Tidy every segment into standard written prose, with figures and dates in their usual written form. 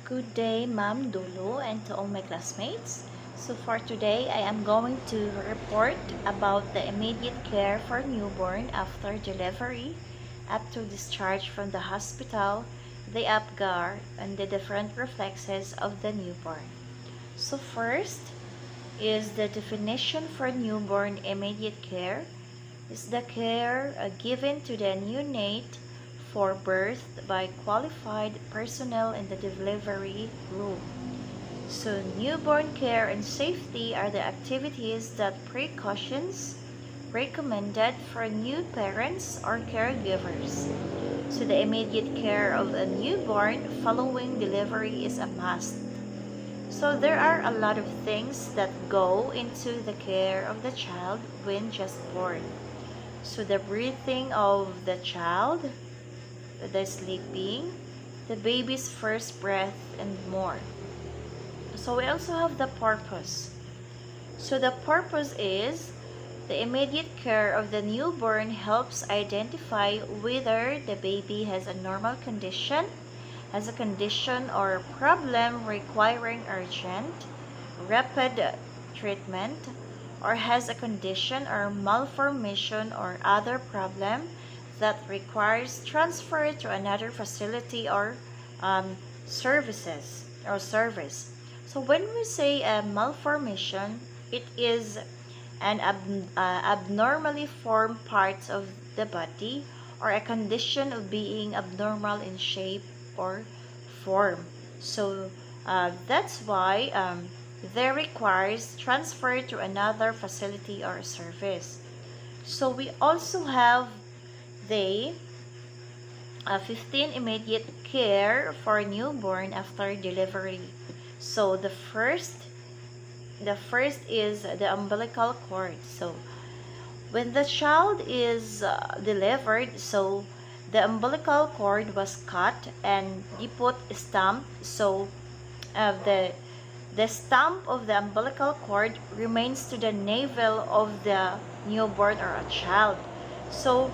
Good day, Ma'am Dulu, and to all my classmates. So for today, I am going to report about the immediate care for newborn after delivery, up to discharge from the hospital, the Apgar, and the different reflexes of the newborn. So first is the definition for newborn immediate care is the care given to the neonate for birth by qualified personnel in the delivery room. So newborn care and safety are the activities that precautions recommended for new parents or caregivers. So the immediate care of a newborn following delivery is a must. So there are a lot of things that go into the care of the child when just born. So the breathing of the child, the sleeping, the baby's first breath, and more. So we also have the purpose. So the purpose is the immediate care of the newborn helps identify whether the baby has a normal condition, has a condition or problem requiring urgent, rapid treatment, or has a condition or malformation or other problem that requires transfer to another facility or service. So when we say a malformation, it is an abnormally formed parts of the body or a condition of being abnormal in shape or form. So that's why they requires transfer to another facility or service. So we also have the 15 immediate care for newborn after delivery. So the first is the umbilical cord. So when the child is delivered, so the umbilical cord was cut and they put stamp. So the stump of the umbilical cord remains to the navel of the newborn or a child. So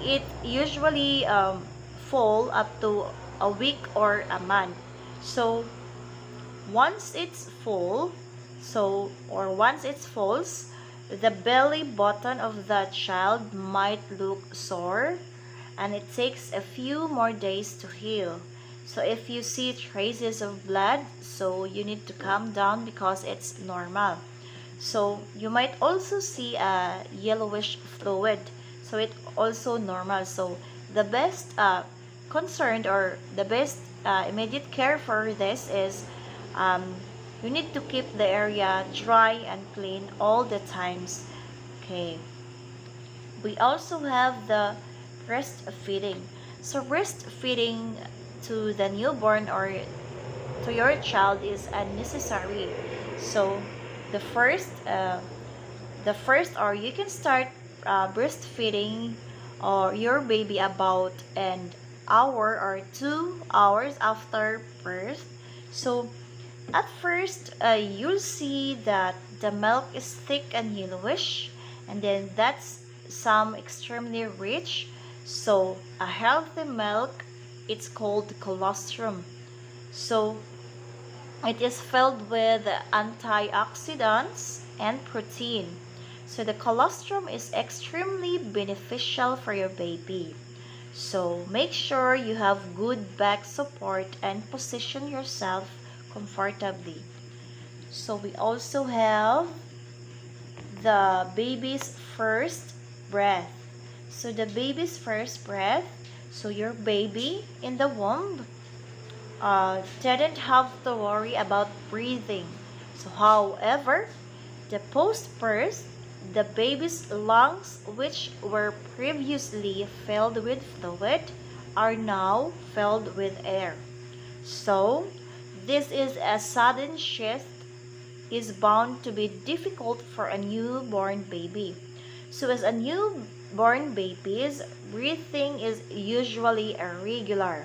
it usually fall up to a week or a month. So once it's full, once it falls, the belly button of the child might look sore, and it takes a few more days to heal. So if you see traces of blood, so you need to calm down because it's normal. So you might also see a yellowish fluid. So it's also normal. So the best concerned or the best immediate care for this is you need to keep the area dry and clean all the times. Okay. We also have the breastfeeding. So breastfeeding to the newborn or to your child is unnecessary. So the first or you can start breastfeeding or your baby about an hour or 2 hours after birth. So at first you'll see that the milk is thick and yellowish, and then that's some extremely rich. So a healthy milk, it's called colostrum. So it is filled with antioxidants and protein. So the colostrum is extremely beneficial for your baby. So make sure you have good back support and position yourself comfortably. So we also have the baby's first breath. So the baby's first breath, so your baby in the womb didn't have to worry about breathing. So however, the post-birth, the baby's lungs, which were previously filled with fluid, are now filled with air. So this is a sudden shift is bound to be difficult for a newborn baby. So as a newborn baby's breathing is usually irregular.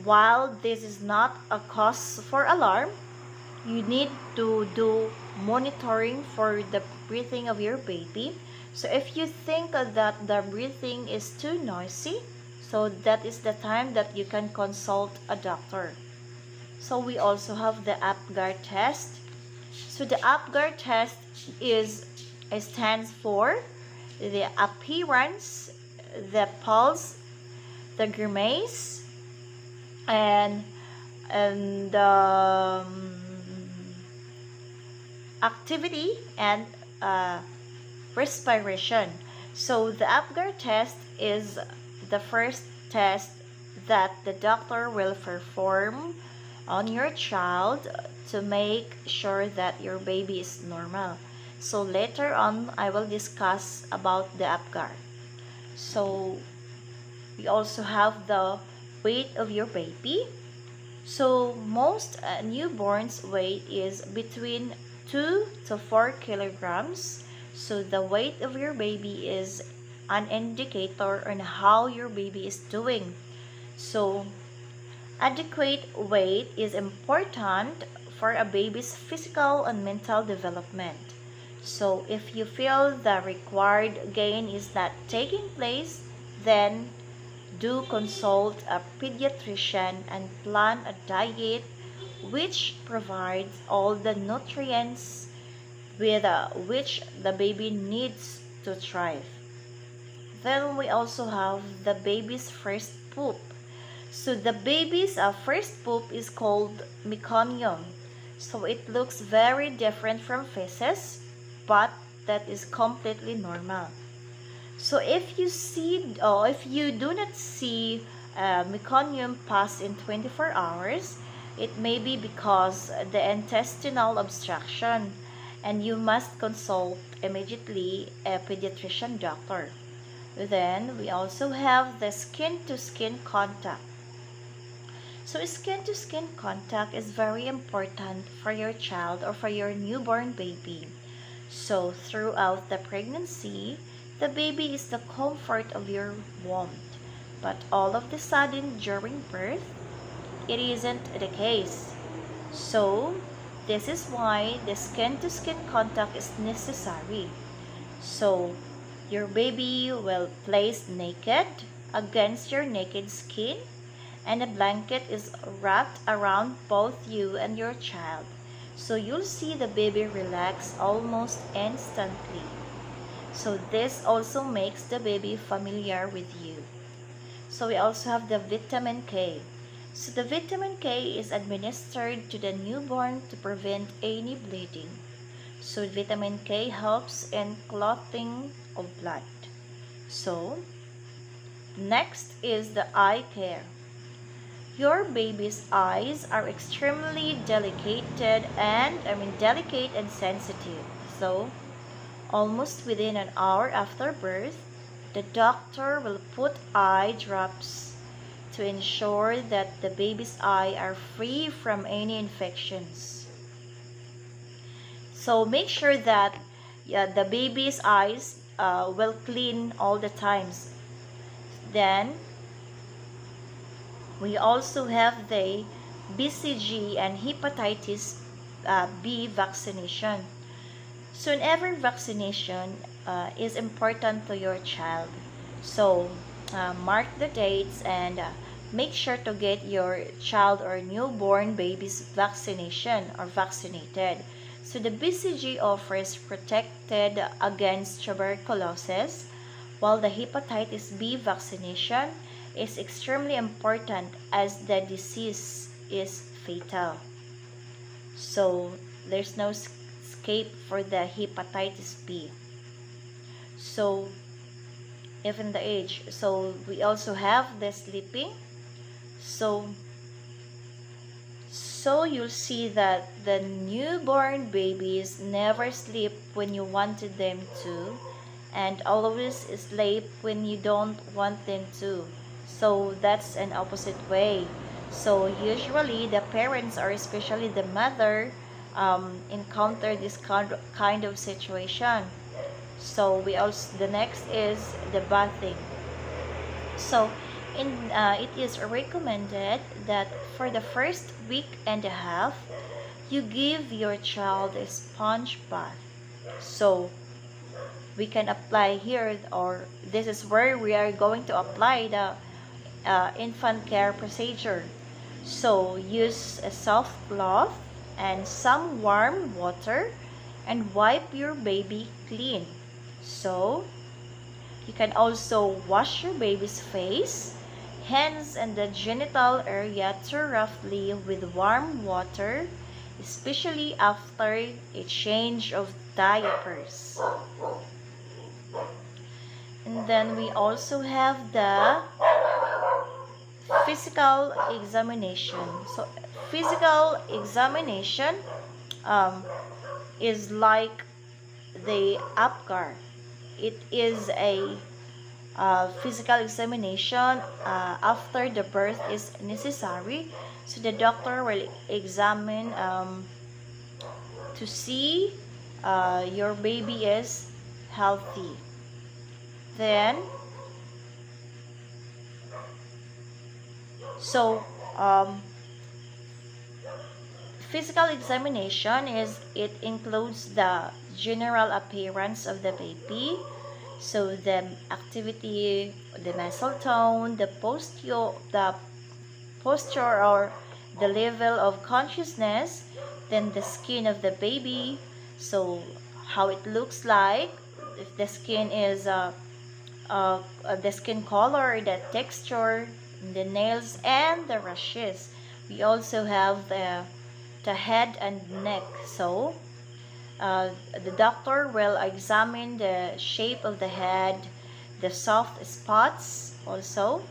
While this is not a cause for alarm, you need to do monitoring for the breathing of your baby. So if you think that the breathing is too noisy, so that is the time that you can consult a doctor. So we also have the Apgar test. So the Apgar test stands for the appearance, the pulse, the grimace, and the activity and respiration. So the Apgar test is the first test that the doctor will perform on your child to make sure that your baby is normal. So later on, I will discuss about the Apgar. So we also have the weight of your baby. So most newborns' weight is between 2 to 4 kilograms. So the weight of your baby is an indicator on how your baby is doing. So adequate weight is important for a baby's physical and mental development. So if you feel the required gain is not taking place, then do consult a pediatrician and plan a diet which provides all the nutrients with which the baby needs to thrive. Then we also have the baby's first poop. So the baby's first poop is called meconium. So it looks very different from feces, but that is completely normal. So if you see, or if you do not see meconium pass in 24 hours, it may be because the intestinal obstruction, and you must consult immediately a pediatrician doctor. Then we also have the skin-to-skin contact. So skin-to-skin contact is very important for your child or for your newborn baby. So throughout the pregnancy, the baby is the comfort of your womb. But all of the sudden during birth, it isn't the case. So this is why the skin-to-skin contact is necessary. So your baby will place naked against your naked skin, and a blanket is wrapped around both you and your child. So you'll see the baby relax almost instantly. So this also makes the baby familiar with you. So we also have the vitamin K. So the vitamin K is administered to the newborn to prevent any bleeding. So vitamin K helps in clotting of blood. So next is the eye care. Your baby's eyes are extremely delicate and sensitive. So almost within an hour after birth, the doctor will put eye drops to ensure that the baby's eyes are free from any infections. So make sure that the baby's eyes will clean all the times. Then we also have the BCG and Hepatitis B vaccination. So in every vaccination is important to your child. So mark the dates and make sure to get your child or newborn baby's vaccination or vaccinated. So the BCG offers protected against tuberculosis, while the Hepatitis B vaccination is extremely important as the disease is fatal. So there's no escape for the Hepatitis B. So even the age. So we also have the sleeping. So you'll see that the newborn babies never sleep when you wanted them to, and always sleep when you don't want them to. So that's an opposite way. So usually the parents, or especially the mother, encounter this kind of situation. So the next is the bathing. So it is recommended that for the first week and a half, you give your child a sponge bath. So we can apply here, or this is where we are going to apply the infant care procedure. So use a soft cloth and some warm water and wipe your baby clean. So you can also wash your baby's face, hands, and the genital area thoroughly with warm water, especially after a change of diapers. And then we also have the physical examination. So physical examination is like the Apgar. It is a physical examination after the birth is necessary. So the doctor will examine to see your baby is healthy. Then, so physical examination it includes the general appearance of the baby. So the activity, the muscle tone, the posture or the level of consciousness, then the skin of the baby, so how it looks like, if the skin is the skin color, the texture, the nails, and the rashes. We also have the head and neck. So the doctor will examine the shape of the head, the soft spots also,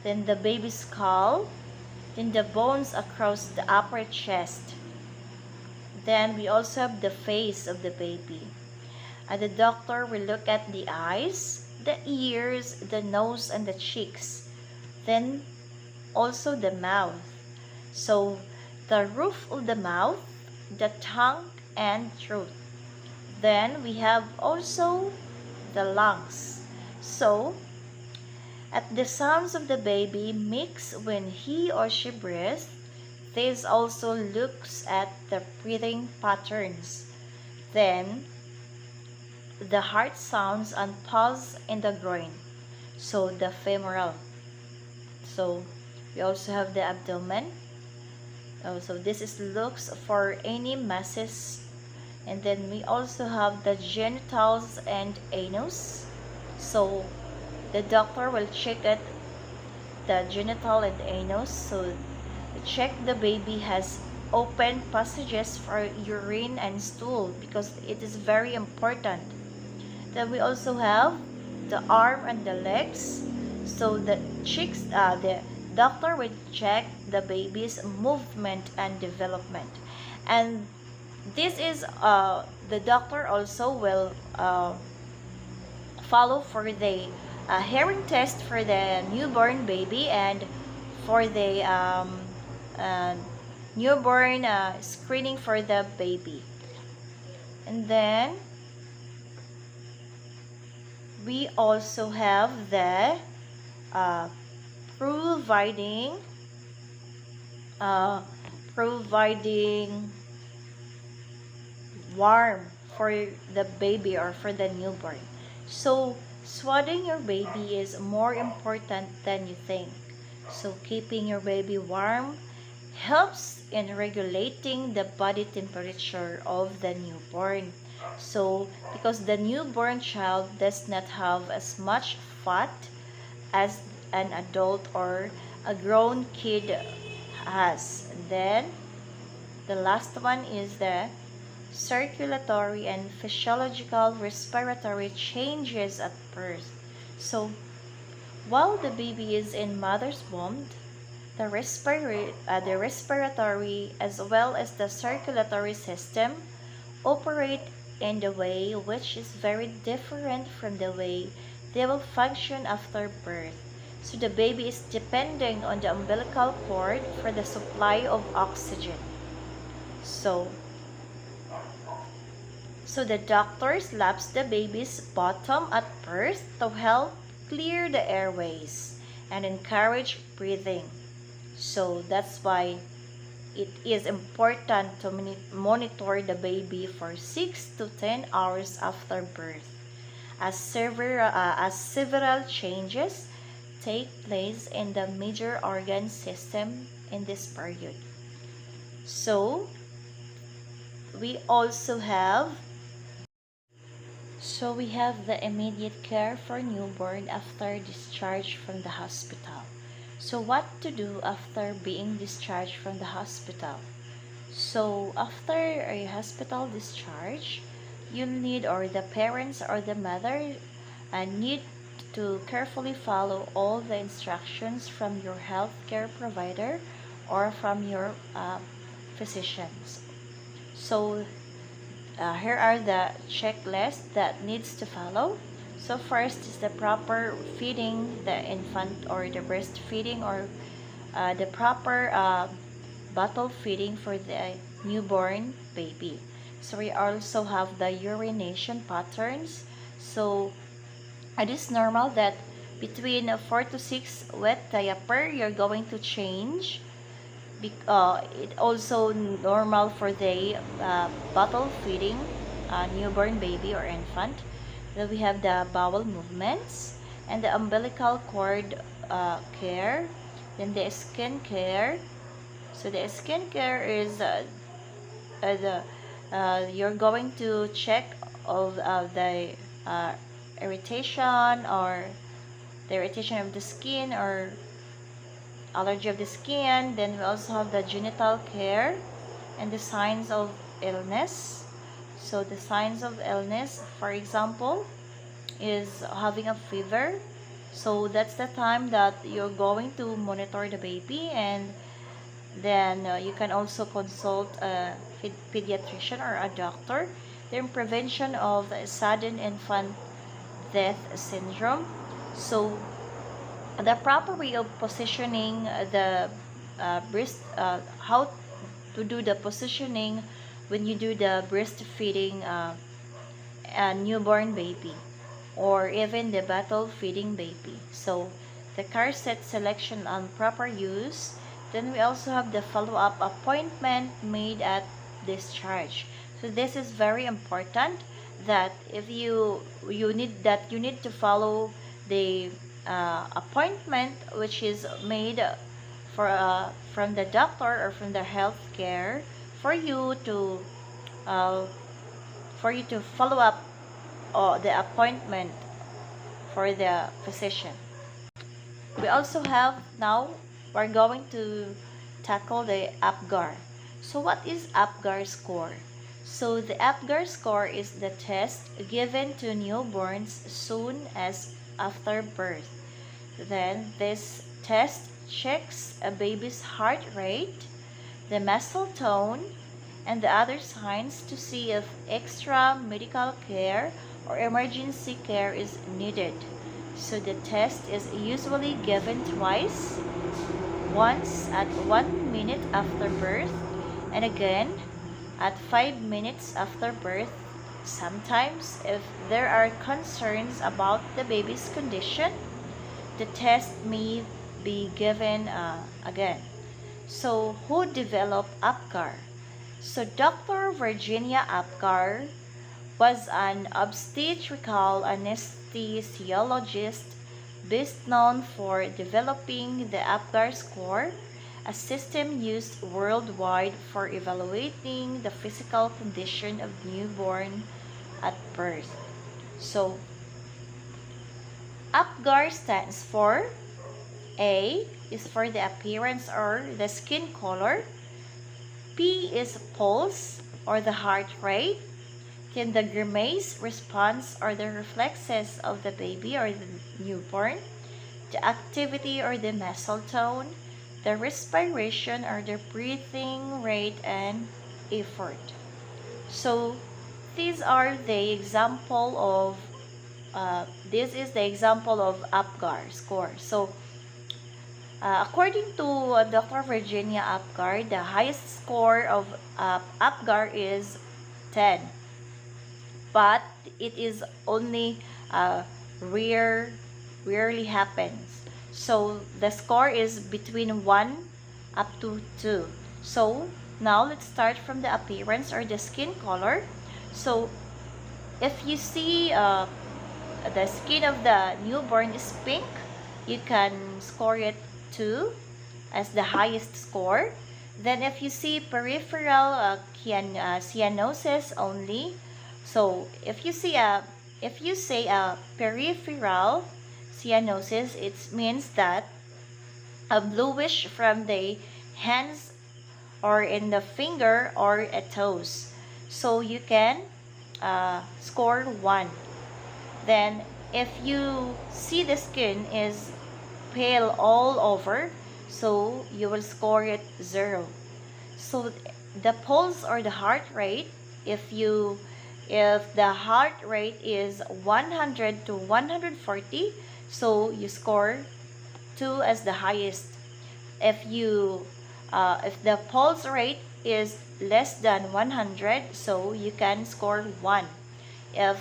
then the baby's skull, then the bones across the upper chest. Then we also have the face of the baby. The doctor will look at the eyes, the ears, the nose, and the cheeks. Then also the mouth. So the roof of the mouth, the tongue, and throat. Then we have also the lungs. So at the sounds of the baby mix when he or she breathes, this also looks at the breathing patterns. Then the heart sounds and pulse in the groin. So the femoral. So we also have the abdomen. So this is looks for any masses. And then we also have the genitals and anus. So the doctor will check it, the genital and anus. So check the baby has open passages for urine and stool, because it is very important. Then we also have the arm and the legs. So the doctor will check the baby's movement and development. And this is the doctor also will follow for the hearing test for the newborn baby and for the newborn screening for the baby. And then we also have the providing warm for the baby or for the newborn. So swaddling your baby is more important than you think. So keeping your baby warm helps in regulating the body temperature of the newborn. So because the newborn child does not have as much fat as an adult or a grown kid has. And then the last one is the circulatory and physiological respiratory changes at birth. So while the baby is in mother's womb, the respiratory as well as the circulatory system operate in the way which is very different from the way they will function after birth. So the baby is depending on the umbilical cord for the supply of oxygen. So the doctor slaps the baby's bottom at birth to help clear the airways and encourage breathing. So that's why it is important to monitor the baby for 6 to 10 hours after birth, as several changes take place in the major organ system in this period. So we also have the immediate care for newborn after discharge from the hospital. So what to do after being discharged from the hospital? So after a hospital discharge, you need, or the parents or the mother need to carefully follow all the instructions from your healthcare provider or from your physicians. So here are the checklists that needs to follow. So first is the proper feeding the infant, or the breastfeeding, or the proper bottle feeding for the newborn baby. So we also have the urination patterns. So it is normal that between 4 to 6 wet diaper you're going to change. It also normal for the bottle feeding newborn baby or infant. Then we have the bowel movements and the umbilical cord care. Then the skin care. So the skin care is you're going to check of the irritation, or the irritation of the skin, or allergy of the skin. Then we also have the genital care and the signs of illness. So the signs of illness, for example, is having a fever. So that's the time that you're going to monitor the baby, and then you can also consult a pediatrician or a doctor. Then prevention of sudden infant death syndrome. So the proper way of positioning the breast, how to do the positioning when you do the breastfeeding a newborn baby, or even the bottle feeding baby. So the car set selection and proper use. Then we also have the follow-up appointment made at discharge. So this is very important, that if you need to follow the appointment which is made for from the doctor or from the healthcare, for you to follow up the appointment for the physician. We also have, now we're going to tackle the Apgar. So what is Apgar score? So the Apgar score is the test given to newborns soon as after birth. Then this test checks a baby's heart rate, the muscle tone, and the other signs to see if extra medical care or emergency care is needed. So the test is usually given twice, once at 1 minute after birth, and again at 5 minutes after birth. Sometimes, if there are concerns about the baby's condition, the test may be given again. So who developed Apgar? So Dr. Virginia Apgar was an obstetrical anesthesiologist best known for developing the Apgar score, a system used worldwide for evaluating the physical condition of newborn at birth. So Apgar stands for: A is for the appearance or the skin color, P is pulse or the heart rate, then the grimace response or the reflexes of the baby or the newborn, the activity or the muscle tone, the respiration or the breathing rate, and effort. So these are the example of this is the example of Apgar score. So according to Dr. Virginia Apgar, the highest score of Apgar is 10. But it is only rarely happens. So the score is between 1 up to 2. So now let's start from the appearance or the skin color. So if you see the skin of the newborn is pink, you can score it 2. as the highest score. Then if you see peripheral cyanosis only, so if you say a peripheral cyanosis, it means that a bluish from the hands or in the finger or a toes. So you can score 1. Then if you see the skin is pale all over, so you will score it 0. So the pulse or the heart rate, if the heart rate is 100 to 140, so you score 2 as the highest. If the pulse rate is less than 100, so you can score 1. If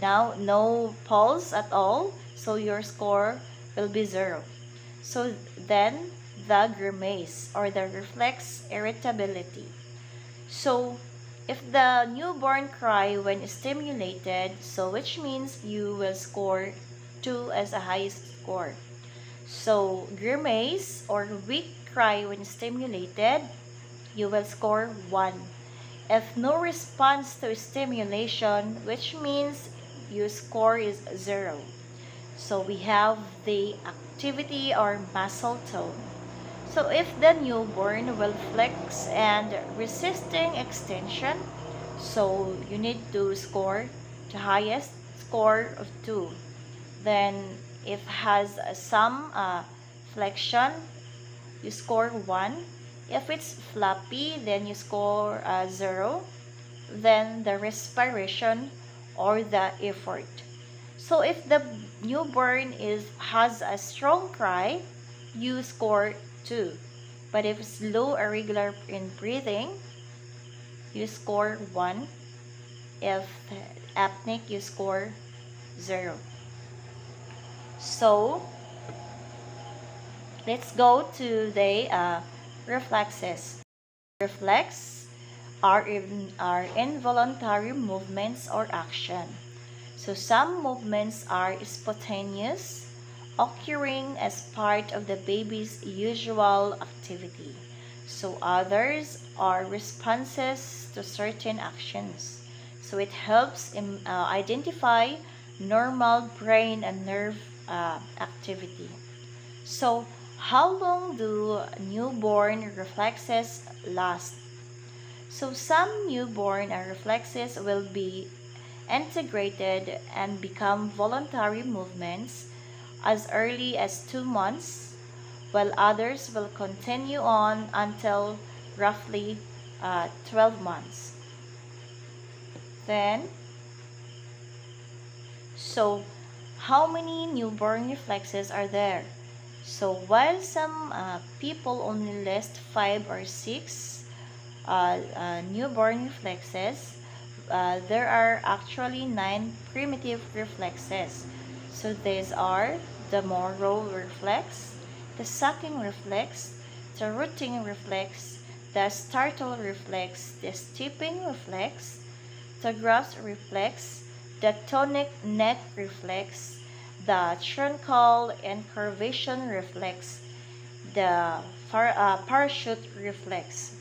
now no pulse at all, so your score will be 0. So then the grimace or the reflex irritability. So if the newborn cry when stimulated, so which means you will score 2 as the highest score. So grimace or weak cry when stimulated, you will score 1. If no response to stimulation, which means your score is 0. So we have the activity or muscle tone. So if the newborn will flex and resisting extension, so you need to score the highest score of 2. Then if has some flexion, you score 1. If it's floppy, then you score 0. Then the respiration or the effort. So if the newborn has a strong cry, you score 2. But if it's low irregular in breathing, you score 1. If apneic, you score 0. So let's go to the reflexes. Reflex are involuntary movements or action. So some movements are spontaneous, occurring as part of the baby's usual activity. So others are responses to certain actions. So it helps identify normal brain and nerve activity. So how long do newborn reflexes last? So some newborn reflexes will be integrated and become voluntary movements as early as 2 months, while others will continue on until roughly 12 months. Then, so how many newborn reflexes are there? So while some people only list 5 or 6 newborn reflexes, there are actually 9 primitive reflexes. So these are the Morrow reflex, the sucking reflex, the rooting reflex, the startle reflex, the stepping reflex, the grasp reflex, the tonic neck reflex, the truncal incurvation reflex, the parachute reflex.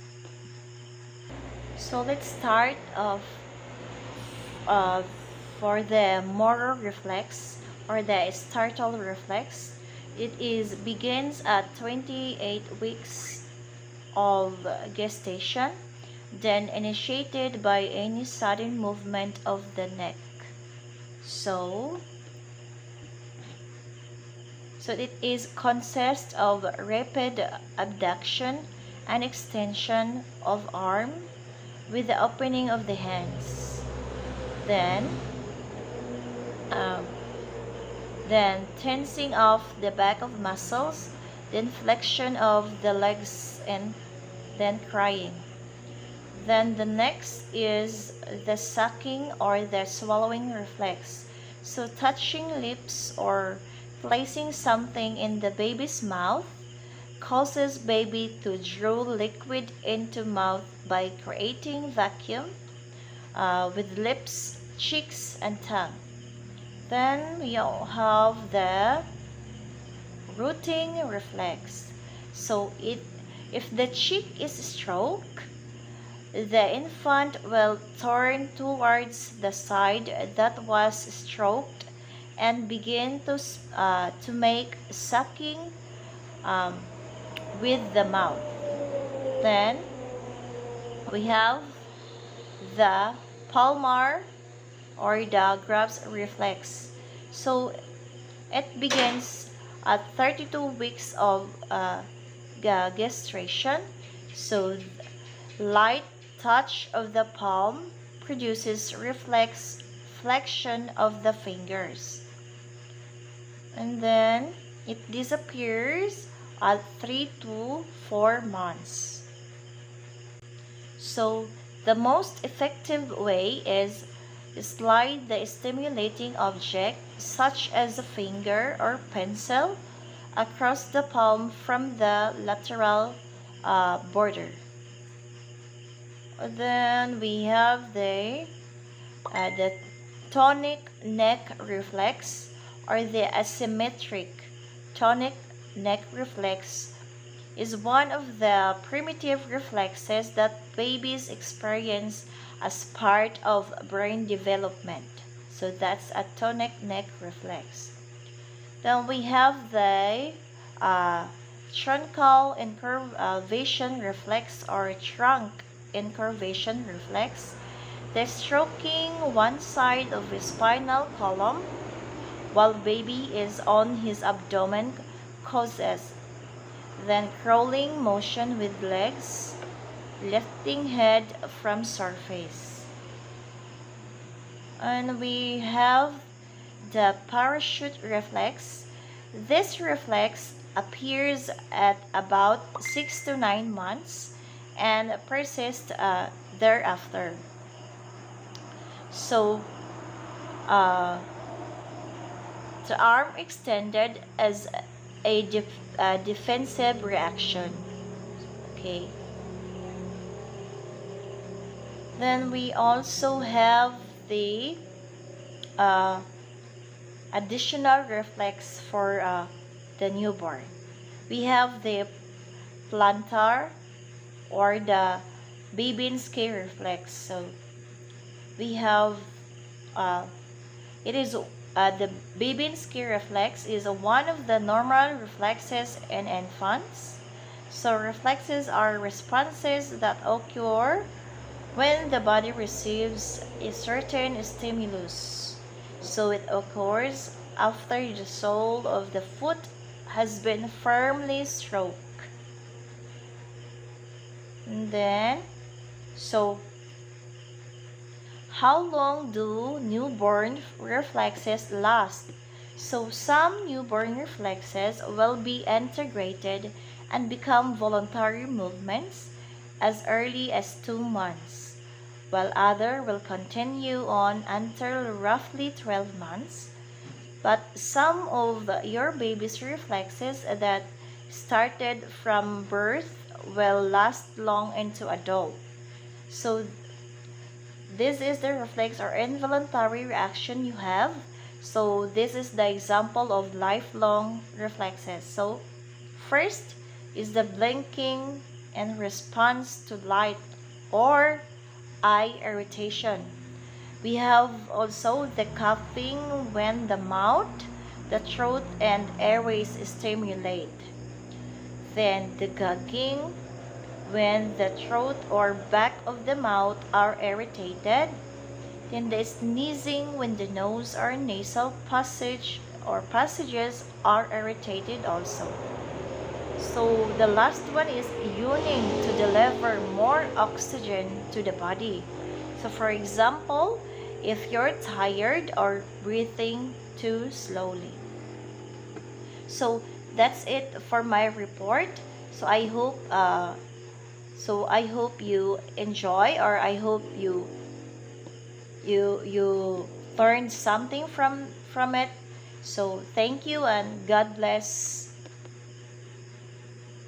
So let's start off for the Morrow reflex or the startle reflex. It begins at 28 weeks of gestation, then initiated by any sudden movement of the neck. So it consists of rapid abduction and extension of arm with the opening of the hands. Then tensing of the back of muscles, then flexion of the legs, and then crying. Then the next is the sucking or the swallowing reflex. So touching lips or placing something in the baby's mouth causes baby to draw liquid into mouth by creating vacuum with lips, cheeks, and tongue. Then we have the rooting reflex. So if the cheek is stroked, the infant will turn towards the side that was stroked and begin to make sucking um, with the mouth. Then we have the palmar or the grabs reflex. So it begins at 32 weeks of gestation. So light touch of the palm produces reflex flexion of the fingers. And then it disappears at 3 to 4 months. So the most effective way is slide the stimulating object, such as a finger or pencil, across the palm from the lateral border. Then we have the tonic neck reflex, or the asymmetric tonic neck reflex, is one of the primitive reflexes that babies experience as part of brain development. So that's a tonic neck reflex. Then we have the truncal incurvation reflex, or trunk incurvation reflex. The stroking one side of the spinal column while baby is on his abdomen causes then crawling motion with legs, lifting head from surface. And we have the parachute reflex. This reflex appears at about 6 to 9 months and persists thereafter. So the arm extended as a defensive reaction. Okay. Then we also have the additional reflex for the newborn. We have the plantar or the Babinski reflex. So we have the Babinski reflex is one of the normal reflexes in infants. So reflexes are responses that occur when the body receives a certain stimulus. So it occurs after the sole of the foot has been firmly stroked. And then, so how long do newborn reflexes last? So some newborn reflexes will be integrated and become voluntary movements as early as 2 months, while others will continue on until roughly 12 months. But some of your baby's reflexes that started from birth will last long into adult. So this is the reflex or involuntary reaction you have. So this is the example of lifelong reflexes. So first is the blinking in response to light or eye irritation. We have also the coughing when the mouth, the throat, and airways stimulate. Then the gagging when the throat or back of the mouth are irritated. Then the sneezing when the nose or nasal passage or passages are irritated also. So the last one is yawning to deliver more oxygen to the body. So for example, if you're tired or breathing too slowly. So that's it for my report. So I hope you enjoy, or I hope you learned something from it. So thank you and God bless.